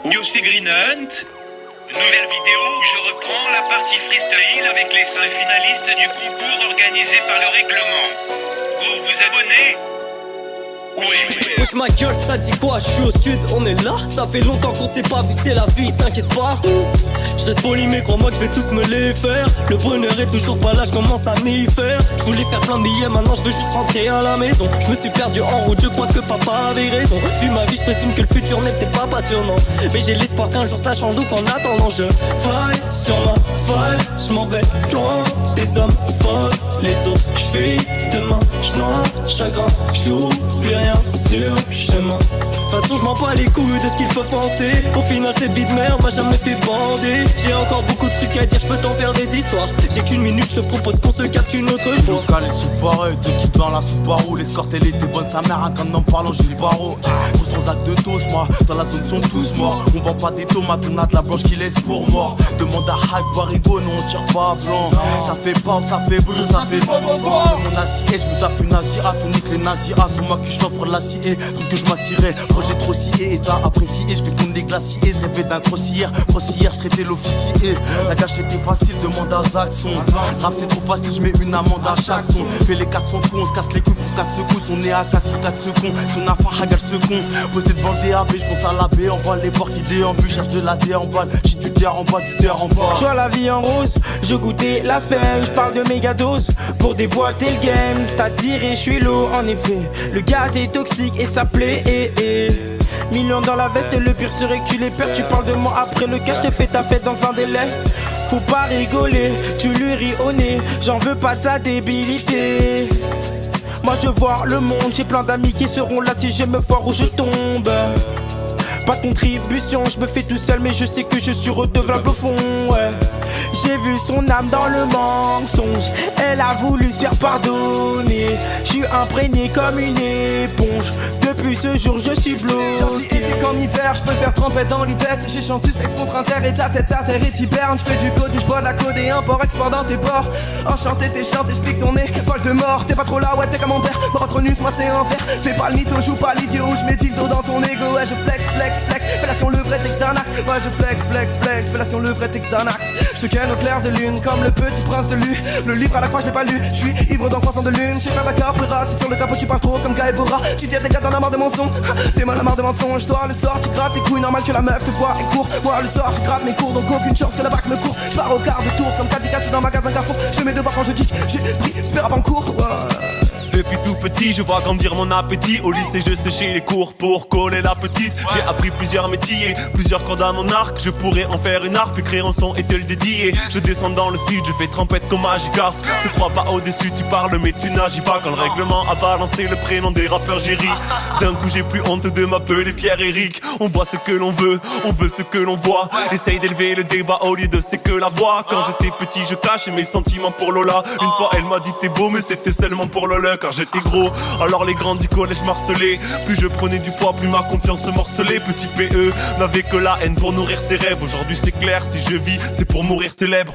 Yo, c'est Green Hunt. Nouvelle vidéo où je reprends la partie freestyle avec les 5 finalistes du concours organisé par le règlement. Vous vous abonnez? Ouais. Wesh ma gueule, ça dit quoi? Je suis au stud, on est là. Ça fait longtemps qu'on s'est pas vu, c'est la vie, t'inquiète pas. Je reste poli mais crois-moi que je vais tous me les faire. Le bonheur est toujours pas là, je commence à m'y faire. Je voulais faire plein de billets, maintenant je veux juste rentrer à la maison. Je me suis perdu en route, je crois que papa avait raison. Vu ma vie, je présume que le futur n'est peut-être pas passionnant, mais j'ai l'espoir qu'un jour ça change, donc en attendant je faille sur ma faille. Je m'en vais loin des hommes folles, les autres je fuis. Demain je noie, chagrin, j'oublie rien sur le chemin. De toute façon je m'en bats les couilles de ce qu'ils peuvent penser. Au final cette vie de merde m'a jamais fait bander. J'ai encore beaucoup de trucs à dire, je peux t'en faire des histoires. J'ai qu'une minute, je te propose qu'on se capte une autre fois. Nous calés sous pareil, deux kills dans la Subaru. L'escorte elle était bonne, sa mère, quand en parlant j'ai le barreau. Grosse transac de tous, moi, dans la zone sont tous morts. On vend pas des tomates, on a de la blanche qui laisse pour mort. Demande à Hype, Barigo, non on tire pas blanc. Ça fait pas, ça fait bleu, ça fait pas. Mon assiette, je me tape une Asia, tout nique les nazis. C'est moi qui je t'offre l'acier, donc que je m'assierai. Projet trop scié, état apprécié, je vais fondre les glaciers. Je répète d'un grossière, je traitais l'officier. La gâchette était facile, demande à Zaxxon. Rap c'est trop facile, je mets une amende à chaque son. Fais les 400 coups, on se casse les couilles pour 4 secousses. On est à 4 sur 4 secondes, son affaire hagal ce con. Posté devant le DAB, je pense à la baie en bas. Les porcs qui déambulent, cherche de la dé en balle. J'ai du terre en bas, du terre en bas. Je vois la vie en rose, je goûtais la femme. Je parle de méga dose pour déboîter le game. T'as tiré, je suis l'eau en effet. Le gaz est toxique et ça plaît. Millions dans la veste, le pire serait que tu les perds. Tu parles de moi après le cash, te fais ta fête dans un délai. Faut pas rigoler, tu lui ris au nez. J'en veux pas sa débilité. Moi je vois le monde, j'ai plein d'amis qui seront là si je me foire ou je tombe. Pas de contribution, je me fais tout seul mais je sais que je suis redevable au fond, ouais. J'ai vu son âme dans le mensonge, elle a voulu se faire pardonner. Je suis imprégné comme une éponge, depuis ce jour je suis bloqué. Gentil été comme hiver, je peux faire tremper dans l'ivette. J'ai chanté sexe contre inter et ta tête à terre et t'hiberne. Je fais du côté, je bois de la code et import export dans tes bords. Enchanté t'es chanté, je pique ton nez, vol de mort. T'es pas trop là, ouais t'es comme mon père. Marathonus, moi c'est un verre. Fais pas le mytho, joue pas l'idiot, je mets dildo dans ton ego. Ouais je flex, flex, flex, fellation le vrai Texanax. Ouais je flex, flex, flex, fellation le vrai Texanax. Je te ken au clair de lune, comme le petit prince de Lu. Le livre à la croix je l'ai pas lu, je suis ivre dans 300 de lune. J'ai pas d'accord, si sur le capot tu parles trop comme Guy Bora. Tu dis à tes gars dans la marre de mensonges, t'es mal la marre de mensonges. Toi le soir tu grattes tes couilles, normal que la meuf te voit et court. Moi le soir je gratte mes cours, donc aucune chance que la bac me course. Je pars au quart de tour comme Kadika dans le magasin Carrefour. Je fais mes devoirs quand je kick, j'ai pris spérap en cours. Depuis tout petit, je vois grandir mon appétit. Au lycée, je séchais les cours pour coller la petite. J'ai appris plusieurs métiers, plusieurs cordes à mon arc. Je pourrais en faire une harpe, écrire un son et te le dédier. Je descends dans le sud, je fais trompette comme Magikarp. Te crois pas au-dessus, tu parles mais tu n'agis pas. Quand le règlement a balancé le prénom des rappeurs, j'ai ri. D'un coup, j'ai plus honte de m'appeler Pierre-Éric. On voit ce que l'on veut, on veut ce que l'on voit. Essaye d'élever le débat au lieu de c'est que la voix. Quand j'étais petit, je cachais mes sentiments pour Lola. Une fois, elle m'a dit t'es beau, mais c'était seulement pour Lola. Car j'étais gros, alors les grands du collège m'harcelaient. Plus je prenais du poids, plus ma confiance se morcelait. Petit PE n'avait que la haine pour nourrir ses rêves. Aujourd'hui c'est clair, si je vis, c'est pour mourir célèbre.